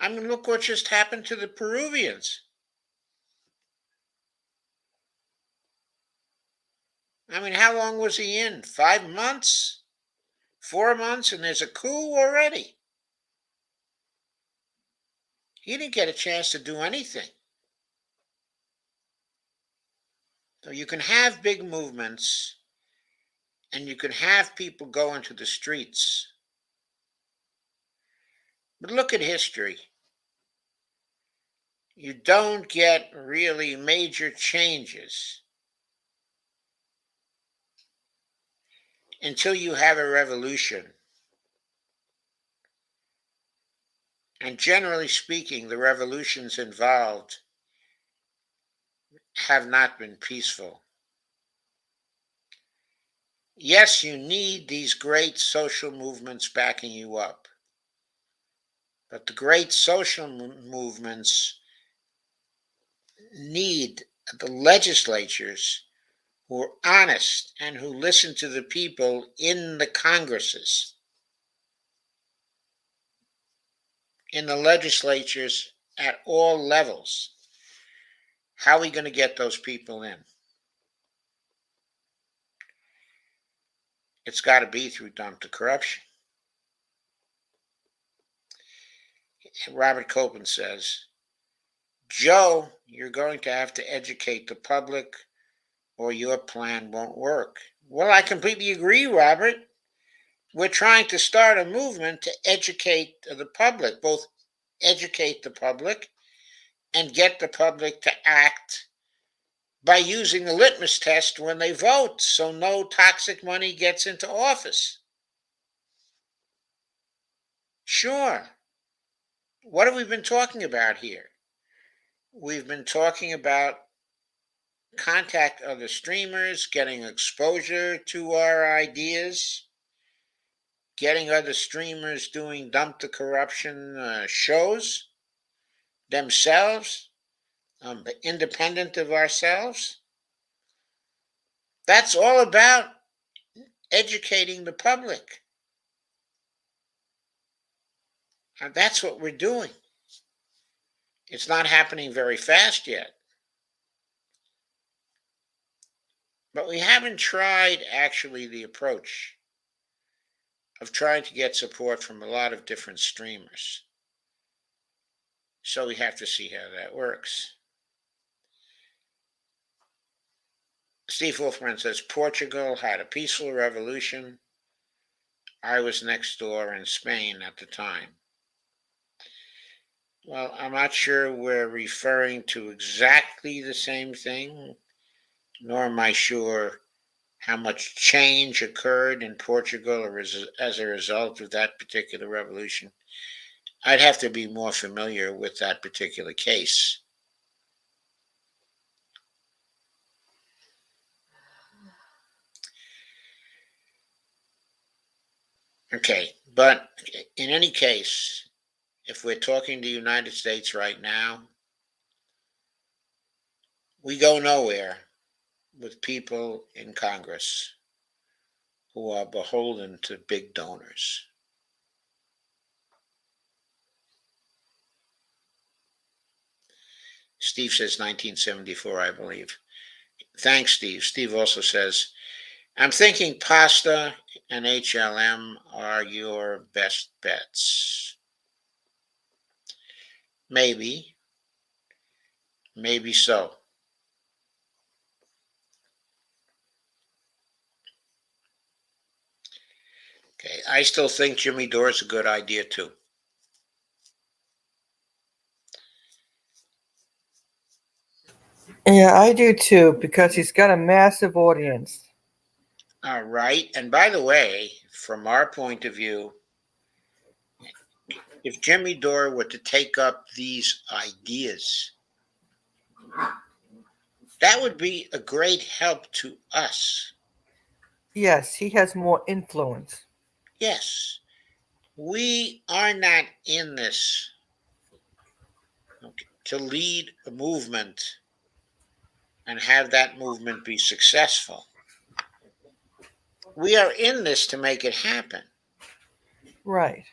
I mean, look what just happened to the Peruvians. I mean, how long was he in? 5 months? 4 months, and there's a coup already. He didn't get a chance to do anything. So you can have big movements and you can have people go into the streets. But look at history. You don't get really major changes until you have a revolution. And generally speaking, the revolutions involved have not been peaceful. Yes, you need these great social movements backing you up. But the great social movements need the legislatures who are honest and who listen to the people in the Congresses, in the legislatures at all levels. How are we going to get those people in? It's got to be through dump the corruption. Robert Copeland says, Joe, you're going to have to educate the public or your plan won't work. Well, I completely agree, Robert. We're trying to start a movement to educate the public, both educate the public and get the public to act by using the litmus test when they vote so no toxic money gets into office. Sure. What have we been talking about here? We've been talking about contact other streamers, getting exposure to our ideas, getting other streamers doing dump the corruption shows themselves, independent of ourselves. That's all about educating the public. And that's what we're doing. It's not happening very fast yet. But we haven't tried actually the approach of trying to get support from a lot of different streamers. So we have to see how that works. Steve Wolfman says Portugal had a peaceful revolution. I was next door in Spain at the time. Well, I'm not sure we're referring to exactly the same thing, nor am I sure how much change occurred in Portugal as a result of that particular revolution. I'd have to be more familiar with that particular case. Okay, but in any case, if we're talking the United States right now, we go nowhere with people in Congress who are beholden to big donors. Steve says 1974, I believe. Thanks, Steve. Steve also says, I'm thinking pasta and HLM are your best bets. Maybe. Maybe so. Okay, I still think Jimmy Dore is a good idea too. Yeah, I do too, because he's got a massive audience. All right. And by the way, from our point of view, if Jimmy Dore were to take up these ideas, that would be a great help to us. Yes, he has more influence. Yes, we are not in this to lead a movement and have that movement be successful. We are in this to make it happen. Right.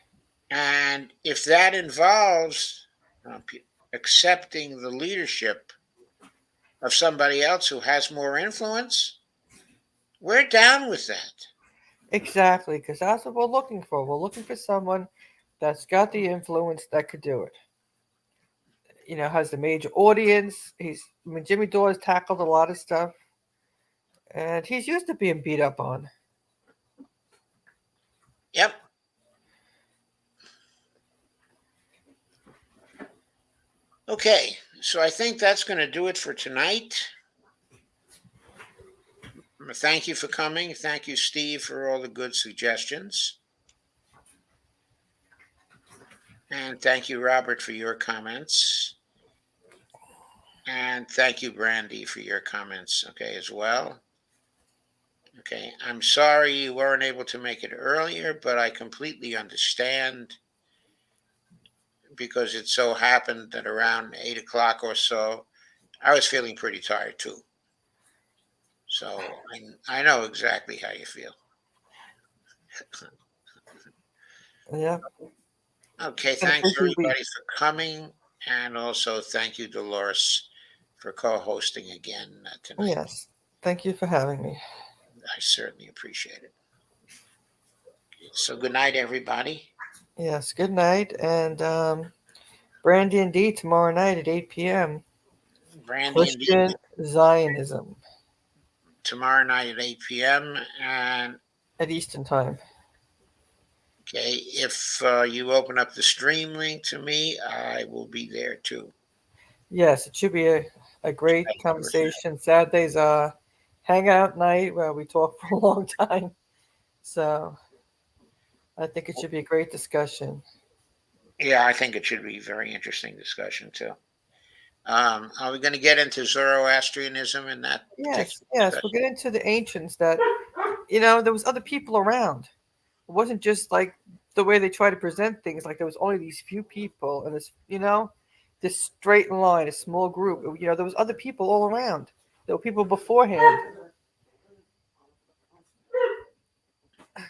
And if that involves accepting the leadership of somebody else who has more influence, we're down with that. Exactly, because that's what we're looking for. We're looking for someone that's got the influence that could do it. Has the major audience. Jimmy Dore's tackled a lot of stuff, and he's used to being beat up on. Yep. Okay, so I think that's going to do it for tonight. Thank you for coming. Thank you, Steve, for all the good suggestions. And thank you, Robert, for your comments. And thank you, Brandy, for your comments, okay, as well. Okay, I'm sorry you weren't able to make it earlier, but I completely understand because it so happened that around 8 o'clock or so, I was feeling pretty tired too. So I know exactly how you feel. Yeah. Okay, Been a thanks busy week. everybody for coming. And also thank you, Dolores, for co hosting again tonight. Yes. Thank you for having me. I certainly appreciate it. So, good night, everybody. Yes. Good night, and Brandy and D tomorrow night at 8 p.m. Brandy and Dee Christian Zionism tomorrow night at 8 p.m. And at Eastern Time. okay, if you open up the stream link to me, I will be there too. Yes, it should be a great conversation. Saturday's a hangout night where we talk for a long time. So I think it should be a great discussion. Yeah, I think it should be a very interesting discussion too. Are we going to get into Zoroastrianism in that particular Yes, we'll discussion? get into the ancients that, there was other people around. It wasn't just like the way they try to present things, like there was only these few people and this straight line, a small group. There was other people all around. There were people beforehand.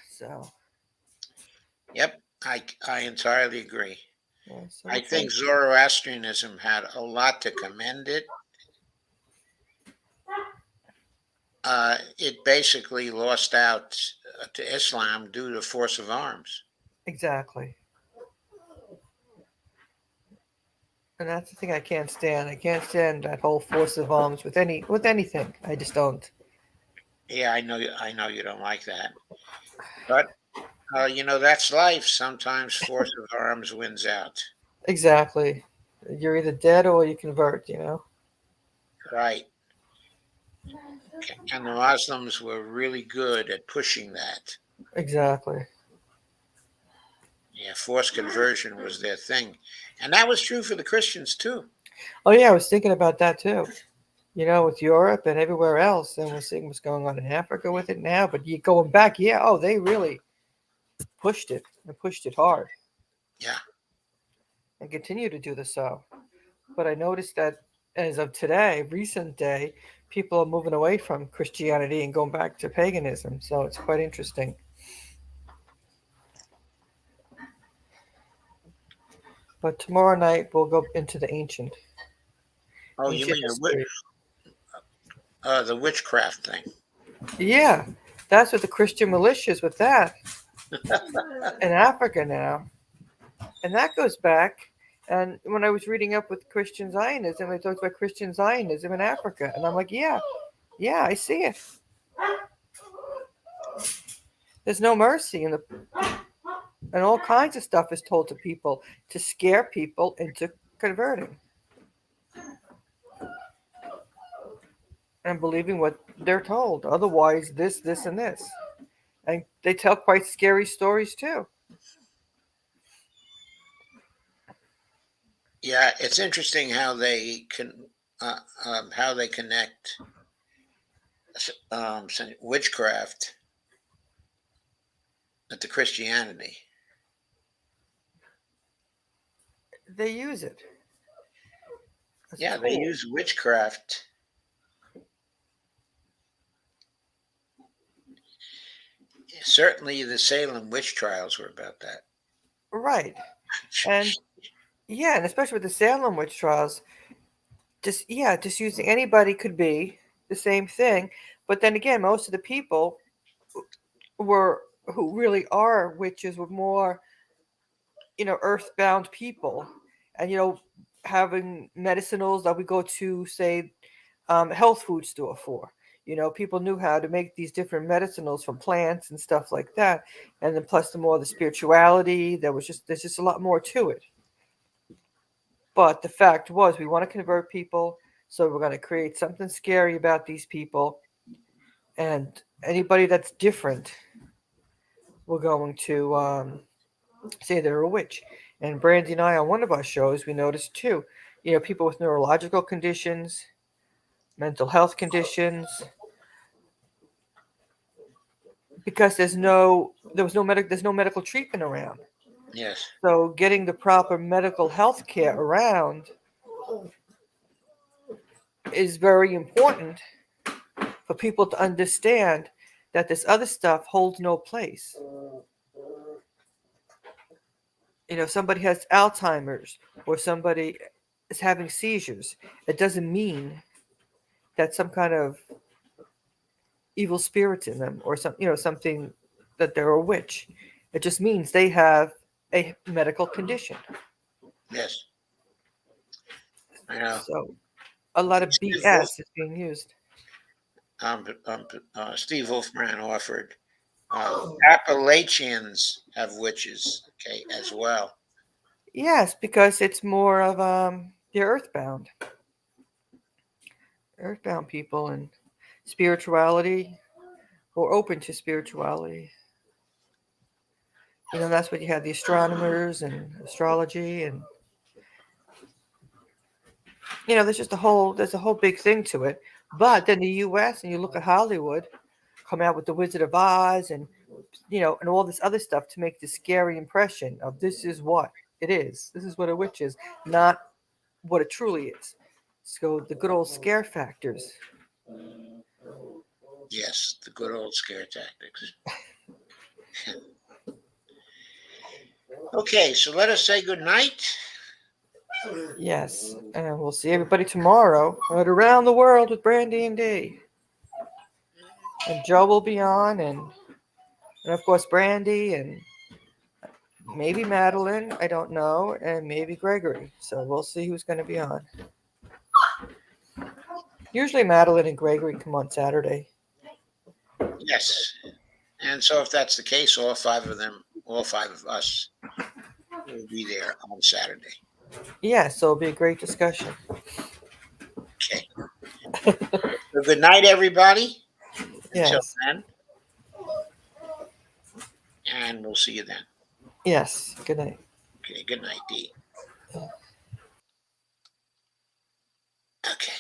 So, Yep, I entirely agree. so I it's think like, Zoroastrianism had a lot to commend it. It basically lost out to Islam due to force of arms. exactly. And that's the thing I can't stand. I can't stand that whole force of arms with anything. I just don't. Yeah, I know. I know you don't like that, but that's life. Sometimes force of arms wins out. Exactly. You're either dead or you convert. Right. And the Muslims were really good at pushing that. Exactly. Yeah, forced conversion was their thing. And that was true for the Christians too. Oh yeah, I was thinking about that too. With Europe and everywhere else, and we're seeing what's going on in Africa with it now. But you going back, yeah, oh, they really pushed it and pushed it hard Yeah. and continue to do the so. But I noticed that as of today, recent day, people are moving away from Christianity and going back to paganism. So it's quite interesting. But tomorrow night we'll go into the Oh, you ancient mean history. the witchcraft thing? Yeah, that's what the Christian militias with that in Africa now. And that goes back. And when I was reading up with Christian Zionism, they talked about Christian Zionism in Africa, and I'm like, yeah, I see it. There's no mercy, and all kinds of stuff is told to people to scare people into converting and believing what they're told. Otherwise, this, and this, and they tell quite scary stories too. Yeah, it's interesting how they connect witchcraft to Christianity. They use it as a Yeah, they tool, use witchcraft. Certainly, the Salem witch trials were about that. right? And yeah, and especially with the Salem witch trials, just using anybody could be the same thing. But then again, most of the people were who really are witches were more earthbound people, and having medicinals that we go to, say, health food store for. People knew how to make these different medicinals from plants and stuff like that. And then plus the more the spirituality, there's just a lot more to it. But the fact was, we want to convert people, so we're going to create something scary about these people, and anybody that's different, we're going to say they're a witch. And Brandy and I, on one of our shows, we noticed too, people with neurological conditions, mental health conditions, because there's no medical treatment around. Yes. So getting the proper medical health care around is very important for people to understand that this other stuff holds no place. If somebody has Alzheimer's or somebody is having seizures, it doesn't mean that some kind of evil spirits in them or something that they're a witch. It just means they have a medical condition. Yes. I know. So a lot of Steve Wolf, BS is being used. Steve Wolfman offered Appalachians have witches, okay, as well. Yes, because it's more of the earthbound people and spirituality, or open to spirituality. That's what you had, the astronomers and astrology, and there's a whole big thing to it. But then the U.S. and you look at Hollywood, come out with the Wizard of Oz and and all this other stuff to make this scary impression of this is what it is. This is what a witch is, not what it truly is. So the good old scare factors. Yes, the good old scare tactics. Okay, so let us say good night. Yes, and we'll see everybody tomorrow at Around the World with Brandy and Dee. And Joe will be on, and of course Brandy, and maybe Madelyn, I don't know, and maybe Gregory. So we'll see who's going to be on. Usually Madelyn and Gregory come on Saturday. Yes. And so if that's the case, all five of us will be there on Saturday. Yeah, so it'll be a great discussion. Okay. So good night, everybody. Until Yes, then. And we'll see you then. yes. Good night. Okay, good night, Dee. Okay.